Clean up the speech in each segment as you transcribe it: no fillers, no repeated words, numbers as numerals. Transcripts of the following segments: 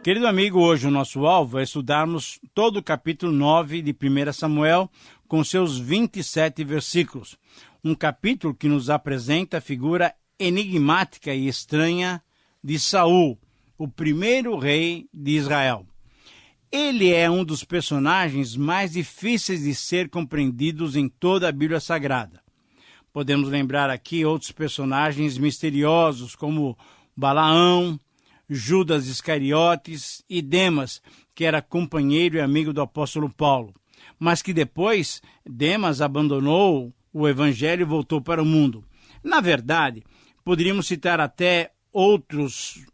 Querido amigo, hoje o nosso alvo é estudarmos todo o capítulo 9 de 1 Samuel, com seus 27 versículos. Um capítulo que nos apresenta a figura enigmática e estranha de Saul, o primeiro rei de Israel. Ele é um dos personagens mais difíceis de ser compreendidos em toda a Bíblia Sagrada. Podemos lembrar aqui outros personagens misteriosos, como Balaão, Judas Iscariotes e Demas, que era companheiro e amigo do apóstolo Paulo, mas que depois Demas abandonou o evangelho e voltou para o mundo. Na verdade, poderíamos citar até outros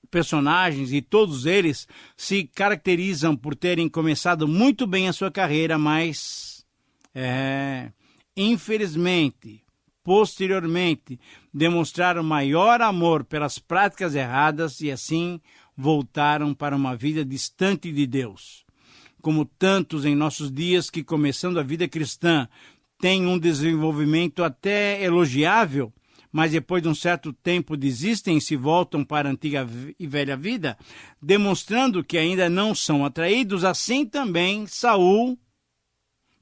personagens e todos eles se caracterizam por terem começado muito bem a sua carreira, mas, infelizmente, posteriormente, demonstraram maior amor pelas práticas erradas e assim voltaram para uma vida distante de Deus. Como tantos em nossos dias que, começando a vida cristã, têm um desenvolvimento até elogiável, mas depois de um certo tempo desistem e se voltam para a antiga e velha vida, demonstrando que ainda não são atraídos, assim também Saul.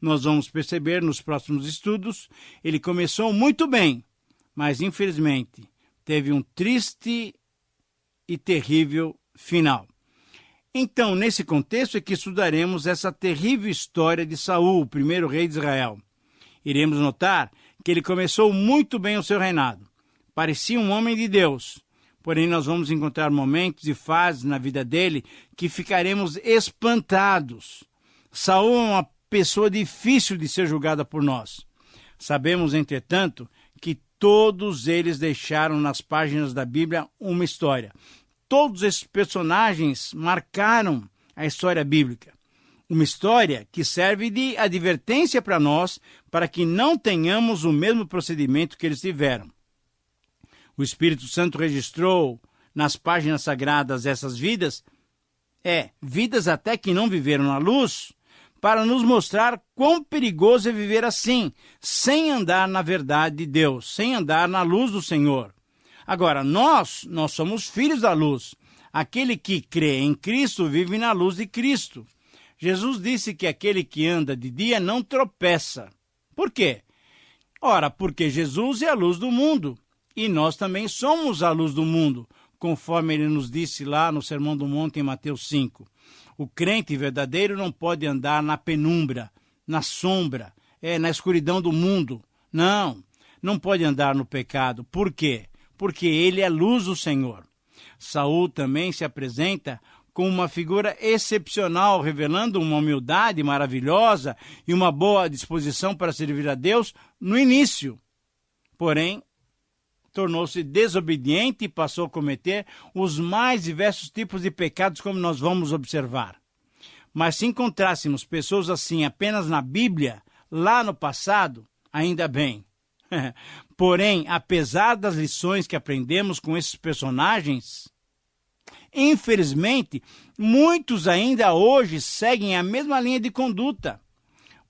Nós vamos perceber nos próximos estudos, ele começou muito bem, mas infelizmente teve um triste e terrível final. Então, nesse contexto é que estudaremos essa terrível história de Saul, o primeiro rei de Israel. Iremos notar que ele começou muito bem o seu reinado. Parecia um homem de Deus, porém nós vamos encontrar momentos e fases na vida dele que ficaremos espantados. Saul é uma pessoa difícil de ser julgada por nós. Sabemos, entretanto, que todos eles deixaram nas páginas da Bíblia uma história. Todos esses personagens marcaram a história bíblica. Uma história que serve de advertência para nós, para que não tenhamos o mesmo procedimento que eles tiveram. O Espírito Santo registrou nas páginas sagradas essas vidas, vidas até que não viveram na luz, para nos mostrar quão perigoso é viver assim, sem andar na verdade de Deus, sem andar na luz do Senhor. Agora, nós somos filhos da luz. Aquele que crê em Cristo vive na luz de Cristo. Jesus disse que aquele que anda de dia não tropeça. Por quê? Ora, porque Jesus é a luz do mundo, e nós também somos a luz do mundo, conforme ele nos disse lá no Sermão do Monte em Mateus 5. O crente verdadeiro não pode andar na penumbra, na sombra, na escuridão do mundo. Não pode andar no pecado. Por quê? Porque ele é luz do Senhor. Saul também se apresenta como uma figura excepcional, revelando uma humildade maravilhosa e uma boa disposição para servir a Deus no início. Porém, tornou-se desobediente e passou a cometer os mais diversos tipos de pecados, como nós vamos observar. Mas se encontrássemos pessoas assim apenas na Bíblia, lá no passado, ainda bem. Porém, apesar das lições que aprendemos com esses personagens, infelizmente, muitos ainda hoje seguem a mesma linha de conduta.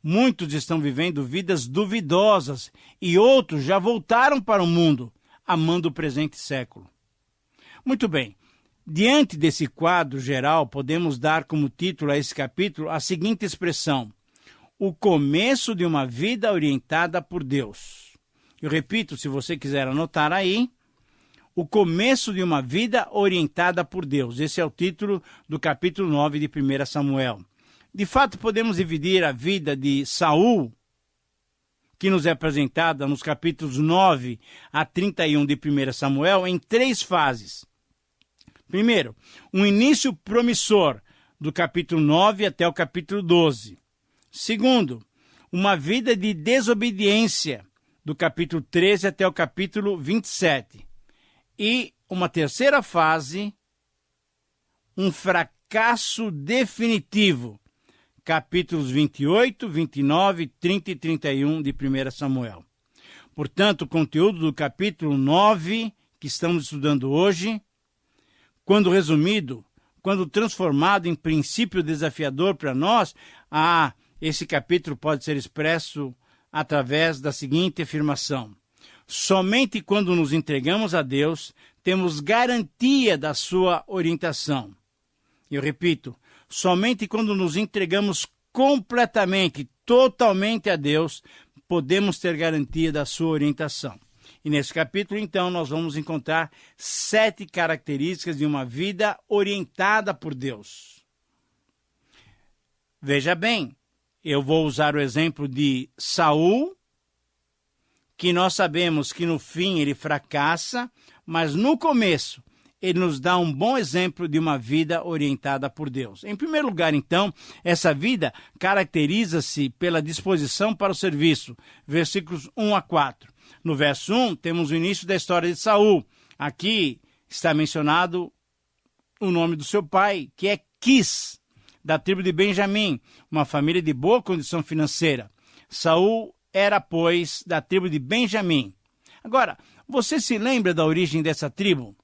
Muitos estão vivendo vidas duvidosas e outros já voltaram para o mundo, amando o presente século. Muito bem, diante desse quadro geral, podemos dar como título a esse capítulo a seguinte expressão: o começo de uma vida orientada por Deus. Eu repito, se você quiser anotar aí, o começo de uma vida orientada por Deus. Esse é o título do capítulo 9 de 1 Samuel. De fato, podemos dividir a vida de Saul, que nos é apresentada nos capítulos 9 a 31 de 1 Samuel, em 3 fases. Primeiro, um início promissor, do capítulo 9 até o capítulo 12. Segundo, uma vida de desobediência, do capítulo 13 até o capítulo 27. E uma terceira fase, um fracasso definitivo, capítulos 28, 29, 30 e 31 de 1 Samuel. Portanto, o conteúdo do capítulo 9, que estamos estudando hoje, quando resumido, quando transformado em princípio desafiador para nós, esse capítulo pode ser expresso através da seguinte afirmação: somente quando nos entregamos a Deus, temos garantia da sua orientação. Eu repito, somente quando nos entregamos completamente, totalmente a Deus, podemos ter garantia da sua orientação. E nesse capítulo, então, nós vamos encontrar 7 características de uma vida orientada por Deus. Veja bem, eu vou usar o exemplo de Saul, que nós sabemos que no fim ele fracassa, mas no começo ele nos dá um bom exemplo de uma vida orientada por Deus. Em primeiro lugar, então, essa vida caracteriza-se pela disposição para o serviço. Versículos 1 a 4. No verso 1, temos o início da história de Saul. Aqui está mencionado o nome do seu pai, que é Quis, da tribo de Benjamim, uma família de boa condição financeira. Saul era, pois, da tribo de Benjamim. Agora, você se lembra da origem dessa tribo?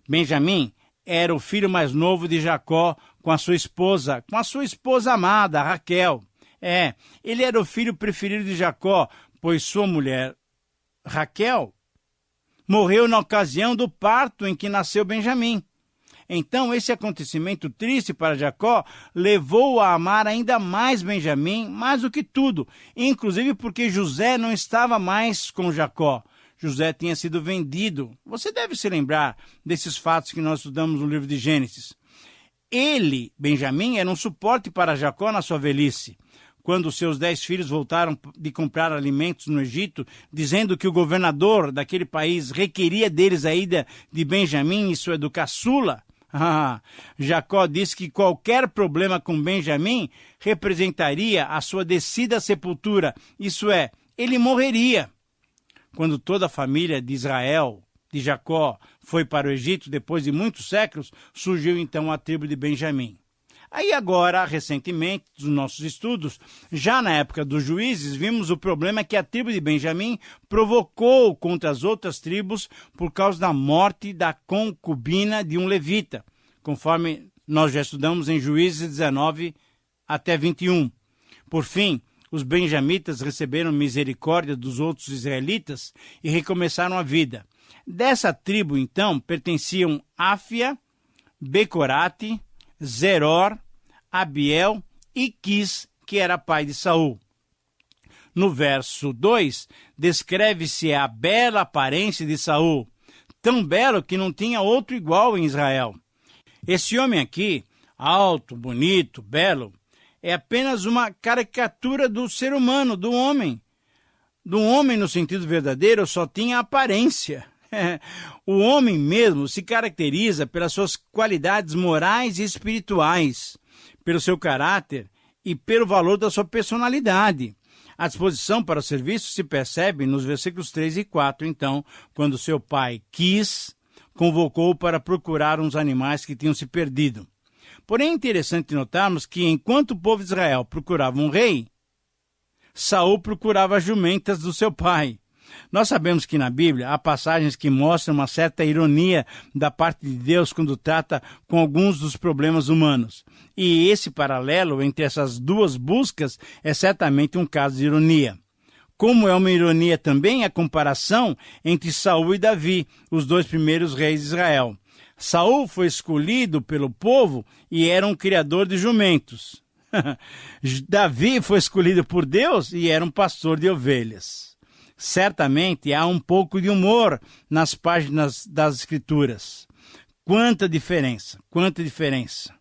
Benjamim era o filho mais novo de Jacó com a sua esposa amada, Raquel. Ele era o filho preferido de Jacó, pois sua mulher, Raquel, morreu na ocasião do parto em que nasceu Benjamim. Então, esse acontecimento triste para Jacó levou-o a amar ainda mais Benjamim, mais do que tudo, inclusive porque José não estava mais com Jacó. José tinha sido vendido. Você deve se lembrar desses fatos que nós estudamos no livro de Gênesis. Ele, Benjamim, era um suporte para Jacó na sua velhice. Quando seus 10 filhos voltaram de comprar alimentos no Egito, dizendo que o governador daquele país requeria deles a ida de Benjamim, isso é, do caçula, Jacó disse que qualquer problema com Benjamim representaria a sua descida à sepultura, isso é, ele morreria. Quando toda a família de Israel, de Jacó, foi para o Egito, depois de muitos séculos, surgiu então a tribo de Benjamim. Aí agora, recentemente, nos nossos estudos, já na época dos juízes, vimos o problema que a tribo de Benjamim provocou contra as outras tribos por causa da morte da concubina de um levita, conforme nós já estudamos em Juízes 19 até 21. Por fim, os benjamitas receberam misericórdia dos outros israelitas e recomeçaram a vida. Dessa tribo, então, pertenciam Áfia, Becorate, Zeror, Abiel e Quis, que era pai de Saul. No verso 2, descreve-se a bela aparência de Saul, tão belo que não tinha outro igual em Israel. Esse homem aqui, alto, bonito, belo, é apenas uma caricatura do ser humano, do homem. Do homem, no sentido verdadeiro, só tinha aparência. O homem mesmo se caracteriza pelas suas qualidades morais e espirituais, pelo seu caráter e pelo valor da sua personalidade. A disposição para o serviço se percebe nos versículos 3 e 4, então, quando seu pai Quis, convocou para procurar uns animais que tinham se perdido. Porém, é interessante notarmos que, enquanto o povo de Israel procurava um rei, Saul procurava as jumentas do seu pai. Nós sabemos que na Bíblia há passagens que mostram uma certa ironia da parte de Deus quando trata com alguns dos problemas humanos. E esse paralelo entre essas duas buscas é certamente um caso de ironia. Como é uma ironia também a comparação entre Saul e Davi, os 2 primeiros reis de Israel. Saul foi escolhido pelo povo e era um criador de jumentos. Davi foi escolhido por Deus e era um pastor de ovelhas. Certamente há um pouco de humor nas páginas das Escrituras. Quanta diferença, quanta diferença.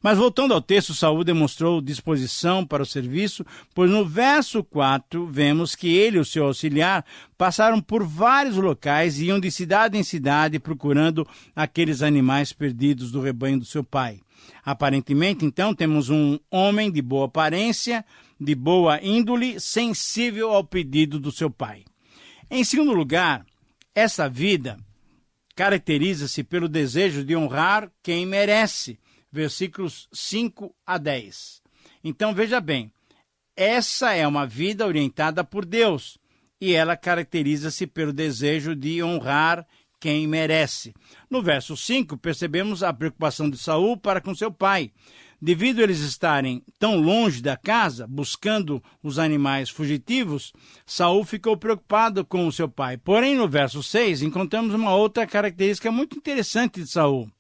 Mas voltando ao texto, Saul demonstrou disposição para o serviço, pois no verso 4 vemos que ele e o seu auxiliar passaram por vários locais e iam de cidade em cidade procurando aqueles animais perdidos do rebanho do seu pai. Aparentemente, então, temos um homem de boa aparência, de boa índole, sensível ao pedido do seu pai. Em segundo lugar, essa vida caracteriza-se pelo desejo de honrar quem merece. Versículos 5 a 10. Então, veja bem, essa é uma vida orientada por Deus e ela caracteriza-se pelo desejo de honrar quem merece. No verso 5, percebemos a preocupação de Saul para com seu pai. Devido a eles estarem tão longe da casa, buscando os animais fugitivos, Saul ficou preocupado com o seu pai. Porém, no verso 6, encontramos uma outra característica muito interessante de Saul.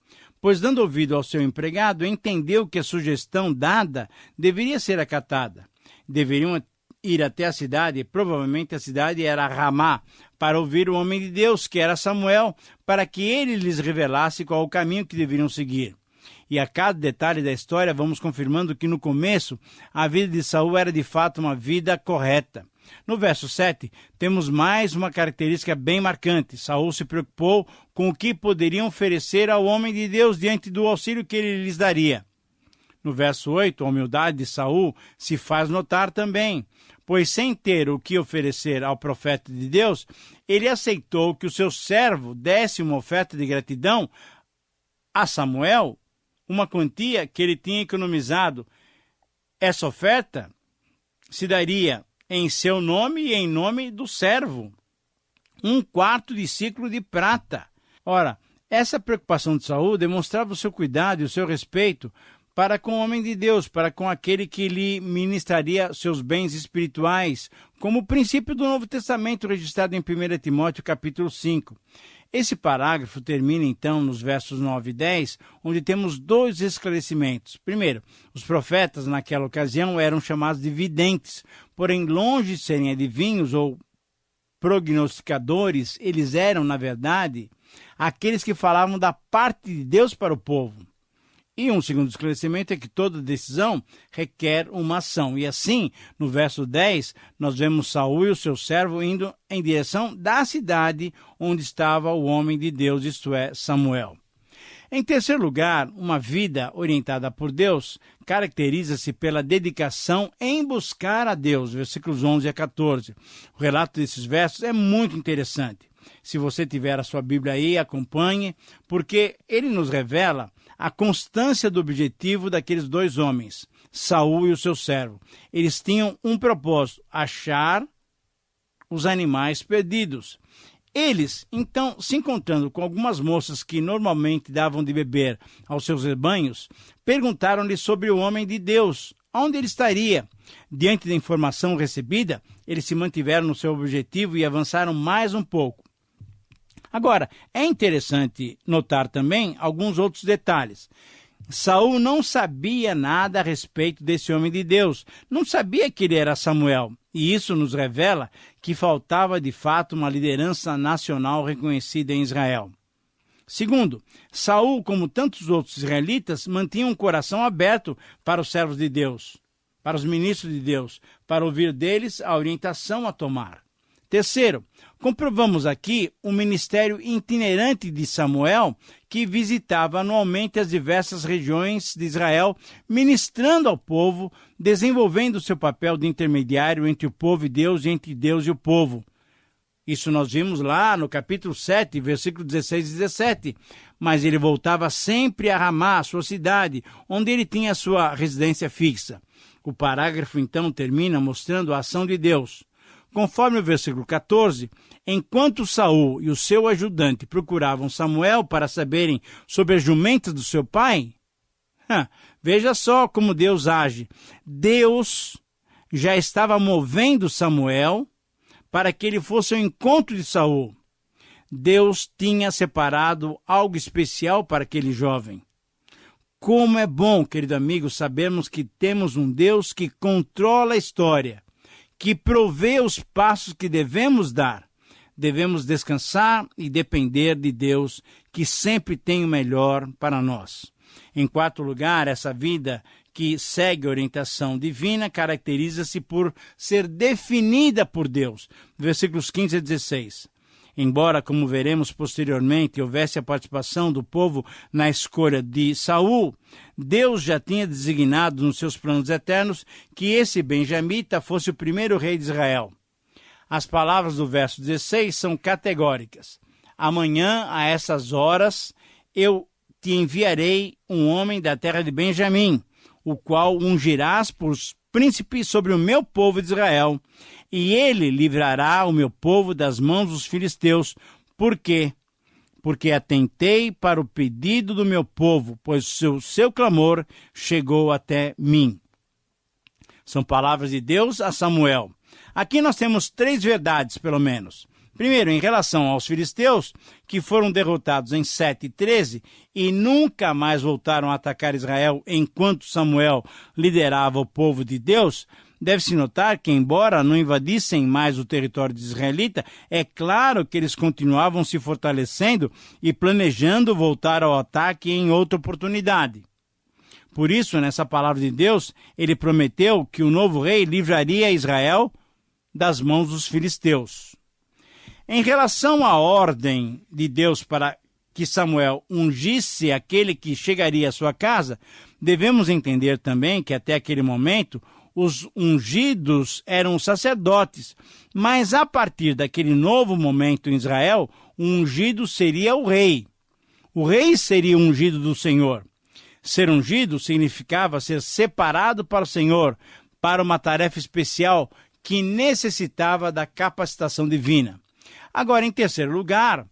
pois, dando ouvido ao seu empregado, entendeu que a sugestão dada deveria ser acatada. Deveriam ir até a cidade, provavelmente a cidade era Ramá, para ouvir o homem de Deus, que era Samuel, para que ele lhes revelasse qual o caminho que deveriam seguir. E a cada detalhe da história vamos confirmando que no começo a vida de Saul era de fato uma vida correta. No verso 7, temos mais uma característica bem marcante. Saul se preocupou com o que poderiam oferecer ao homem de Deus diante do auxílio que ele lhes daria. No verso 8, a humildade de Saul se faz notar também, pois sem ter o que oferecer ao profeta de Deus, ele aceitou que o seu servo desse uma oferta de gratidão a Samuel, uma quantia que ele tinha economizado. Essa oferta se daria em seu nome e em nome do servo, 1/4 de ciclo de prata. Ora, essa preocupação de Saul demonstrava o seu cuidado e o seu respeito para com o homem de Deus, para com aquele que lhe ministraria seus bens espirituais, como o princípio do Novo Testamento registrado em 1 Timóteo capítulo 5. Esse parágrafo termina, então, nos versos 9 e 10, onde temos 2 esclarecimentos. Primeiro, os profetas, naquela ocasião, eram chamados de videntes, porém, longe de serem adivinhos ou prognosticadores, eles eram, na verdade, aqueles que falavam da parte de Deus para o povo. E um segundo esclarecimento é que toda decisão requer uma ação. E assim, no verso 10, nós vemos Saul e o seu servo indo em direção da cidade onde estava o homem de Deus, isto é, Samuel. Em terceiro lugar, uma vida orientada por Deus caracteriza-se pela dedicação em buscar a Deus, versículos 11 a 14. O relato desses versos é muito interessante. Se você tiver a sua Bíblia aí, acompanhe, porque ele nos revela a constância do objetivo daqueles 2 homens, Saul e o seu servo. Eles tinham um propósito: achar os animais perdidos. Eles, então, se encontrando com algumas moças que normalmente davam de beber aos seus rebanhos, perguntaram-lhe sobre o homem de Deus, onde ele estaria. Diante da informação recebida, eles se mantiveram no seu objetivo e avançaram mais um pouco. Agora, é interessante notar também alguns outros detalhes. Saul não sabia nada a respeito desse homem de Deus, não sabia que ele era Samuel, e isso nos revela que faltava de fato uma liderança nacional reconhecida em Israel. Segundo, Saul, como tantos outros israelitas, mantinha um coração aberto para os servos de Deus, para os ministros de Deus, para ouvir deles a orientação a tomar. Terceiro, comprovamos aqui o ministério itinerante de Samuel, que visitava anualmente as diversas regiões de Israel, ministrando ao povo, desenvolvendo seu papel de intermediário entre o povo e Deus e entre Deus e o povo. Isso nós vimos lá no capítulo 7, versículos 16 e 17. Mas ele voltava sempre a Ramá, sua cidade, onde ele tinha sua residência fixa. O parágrafo então termina mostrando a ação de Deus. Conforme o versículo 14, enquanto Saul e o seu ajudante procuravam Samuel para saberem sobre as jumentas do seu pai, veja só como Deus age. Deus já estava movendo Samuel para que ele fosse ao encontro de Saul. Deus tinha separado algo especial para aquele jovem. Como é bom, querido amigo, sabermos que temos um Deus que controla a história, que provê os passos que devemos dar. Devemos descansar e depender de Deus, que sempre tem o melhor para nós. Em quarto lugar, essa vida que segue a orientação divina caracteriza-se por ser definida por Deus. Versículos 15 a 16. Embora, como veremos posteriormente, houvesse a participação do povo na escolha de Saul, Deus já tinha designado nos seus planos eternos que esse benjamita fosse o primeiro rei de Israel. As palavras do verso 16 são categóricas. Amanhã, a essas horas, eu te enviarei um homem da terra de Benjamim, o qual ungirás por príncipe sobre o meu povo de Israel, e ele livrará o meu povo das mãos dos filisteus. Por quê? Porque atentei para o pedido do meu povo, pois o seu clamor chegou até mim. São palavras de Deus a Samuel. Aqui nós temos 3 verdades, pelo menos. Primeiro, em relação aos filisteus, que foram derrotados em 7:13 e nunca mais voltaram a atacar Israel enquanto Samuel liderava o povo de Deus, deve-se notar que, embora não invadissem mais o território israelita, é claro que eles continuavam se fortalecendo e planejando voltar ao ataque em outra oportunidade. Por isso, nessa palavra de Deus, ele prometeu que o novo rei livraria Israel das mãos dos filisteus. Em relação à ordem de Deus para que Samuel ungisse aquele que chegaria à sua casa, devemos entender também que até aquele momento os ungidos eram sacerdotes, mas a partir daquele novo momento em Israel, o ungido seria o rei. O rei seria ungido do Senhor. Ser ungido significava ser separado para o Senhor, para uma tarefa especial que necessitava da capacitação divina. Agora, em terceiro lugar,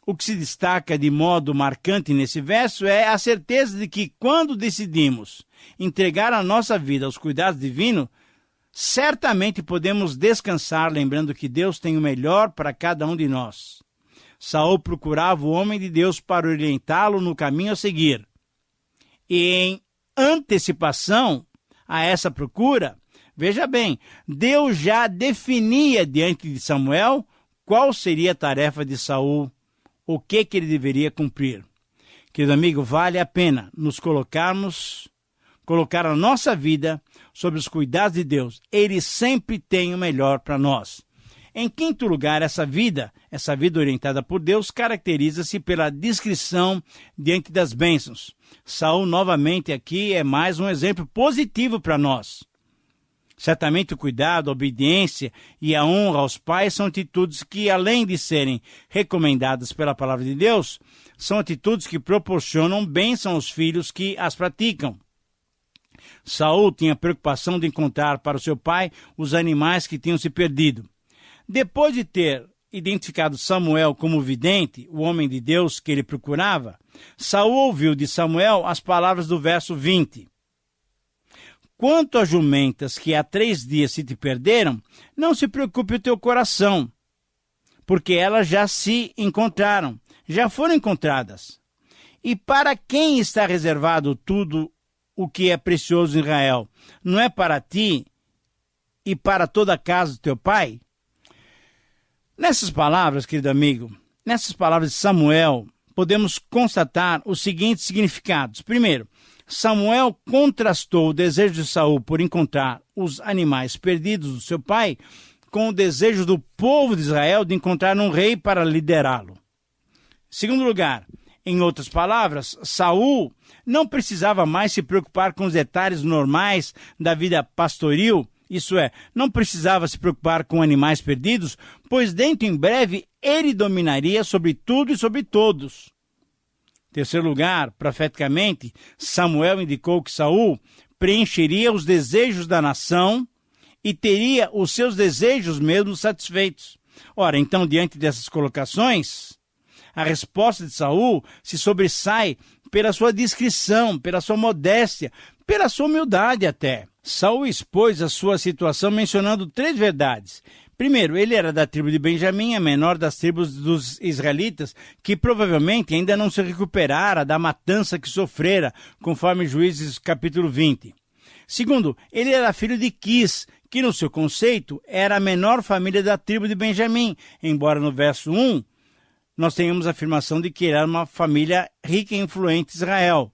o que se destaca de modo marcante nesse verso é a certeza de que quando decidimos entregar a nossa vida aos cuidados divinos, certamente podemos descansar lembrando que Deus tem o melhor para cada um de nós. Saul procurava o homem de Deus para orientá-lo no caminho a seguir. E em antecipação a essa procura, veja bem, Deus já definia diante de Samuel qual seria a tarefa de Saul, o que ele deveria cumprir. Querido amigo, vale a pena nos colocar a nossa vida sob os cuidados de Deus. Ele sempre tem o melhor para nós. Em quinto lugar, essa vida orientada por Deus, caracteriza-se pela discrição diante das bênçãos. Saul, novamente, aqui é mais um exemplo positivo para nós. Certamente o cuidado, a obediência e a honra aos pais são atitudes que, além de serem recomendadas pela palavra de Deus, são atitudes que proporcionam bênção aos filhos que as praticam. Saul tinha preocupação de encontrar para o seu pai os animais que tinham se perdido. Depois de ter identificado Samuel como vidente, o homem de Deus que ele procurava, Saul ouviu de Samuel as palavras do verso 20. Quanto às jumentas que há 3 dias se te perderam, não se preocupe o teu coração, porque elas já se encontraram, já foram encontradas. E para quem está reservado tudo o que é precioso em Israel? Não é para ti e para toda a casa do teu pai? Nessas palavras, querido amigo, nessas palavras de Samuel, podemos constatar os seguintes significados. Primeiro, Samuel contrastou o desejo de Saul por encontrar os animais perdidos do seu pai com o desejo do povo de Israel de encontrar um rei para liderá-lo. Segundo lugar, em outras palavras, Saul não precisava mais se preocupar com os detalhes normais da vida pastoril, isso é, não precisava se preocupar com animais perdidos, pois dentro em breve ele dominaria sobre tudo e sobre todos. Terceiro lugar, profeticamente, Samuel indicou que Saul preencheria os desejos da nação e teria os seus desejos mesmo satisfeitos. Ora, então, diante dessas colocações, a resposta de Saul se sobressai pela sua discrição, pela sua modéstia, pela sua humildade até. Saul expôs a sua situação mencionando 3 verdades. Primeiro, ele era da tribo de Benjamim, a menor das tribos dos israelitas, que provavelmente ainda não se recuperara da matança que sofrera, conforme Juízes capítulo 20. Segundo, ele era filho de Quis, que no seu conceito era a menor família da tribo de Benjamim, embora no verso 1 nós tenhamos a afirmação de que ele era uma família rica e influente de Israel.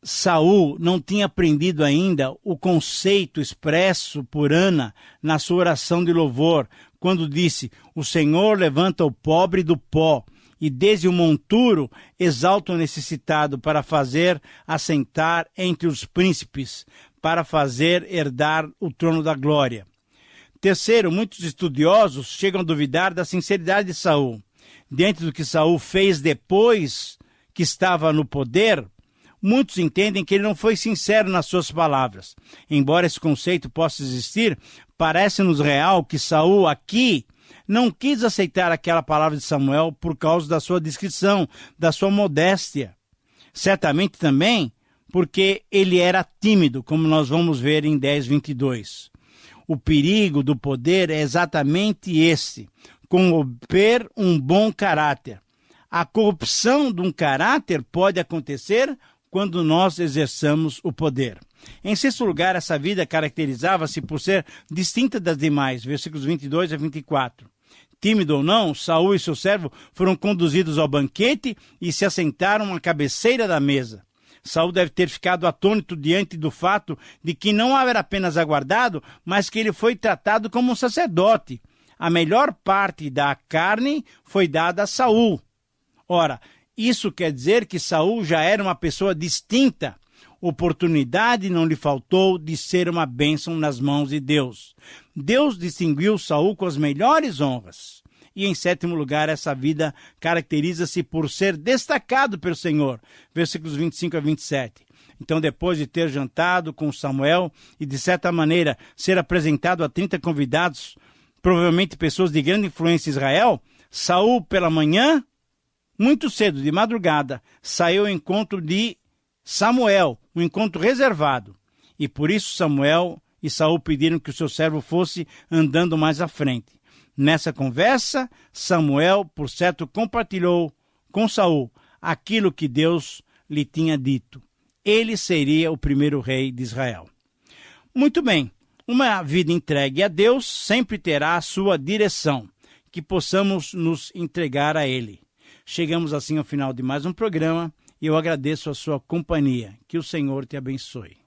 Saul não tinha aprendido ainda o conceito expresso por Ana na sua oração de louvor, quando disse: o Senhor levanta o pobre do pó e desde o monturo exalta o necessitado para fazer assentar entre os príncipes, para fazer herdar o trono da glória. Terceiro, muitos estudiosos chegam a duvidar da sinceridade de Saul. Diante do que Saul fez depois que estava no poder, muitos entendem que ele não foi sincero nas suas palavras. Embora esse conceito possa existir, parece-nos real que Saul aqui não quis aceitar aquela palavra de Samuel por causa da sua discrição, da sua modéstia. Certamente também porque ele era tímido, como nós vamos ver em 10:22. O perigo do poder é exatamente esse: corromper um bom caráter. A corrupção de um caráter pode acontecer quando nós exerçamos o poder. Em sexto lugar, essa vida caracterizava-se por ser distinta das demais, versículos 22 a 24. Tímido ou não, Saul e seu servo foram conduzidos ao banquete e se assentaram à cabeceira da mesa. Saul deve ter ficado atônito diante do fato de que não era apenas aguardado, mas que ele foi tratado como um sacerdote. A melhor parte da carne foi dada a Saul. Ora, isso quer dizer que Saul já era uma pessoa distinta. Oportunidade não lhe faltou de ser uma bênção nas mãos de Deus. Deus distinguiu Saul com as melhores honras. E em sétimo lugar, essa vida caracteriza-se por ser destacado pelo Senhor. Versículos 25 a 27. Então, depois de ter jantado com Samuel e, de certa maneira, ser apresentado a 30 convidados, provavelmente pessoas de grande influência em Israel, Saul, pela manhã, muito cedo, de madrugada, saiu ao encontro de Samuel, um encontro reservado. E por isso Samuel e Saul pediram que o seu servo fosse andando mais à frente. Nessa conversa, Samuel, por certo, compartilhou com Saul aquilo que Deus lhe tinha dito. Ele seria o primeiro rei de Israel. Muito bem, uma vida entregue a Deus sempre terá a sua direção, que possamos nos entregar a Ele. Chegamos assim ao final de mais um programa e eu agradeço a sua companhia. Que o Senhor te abençoe.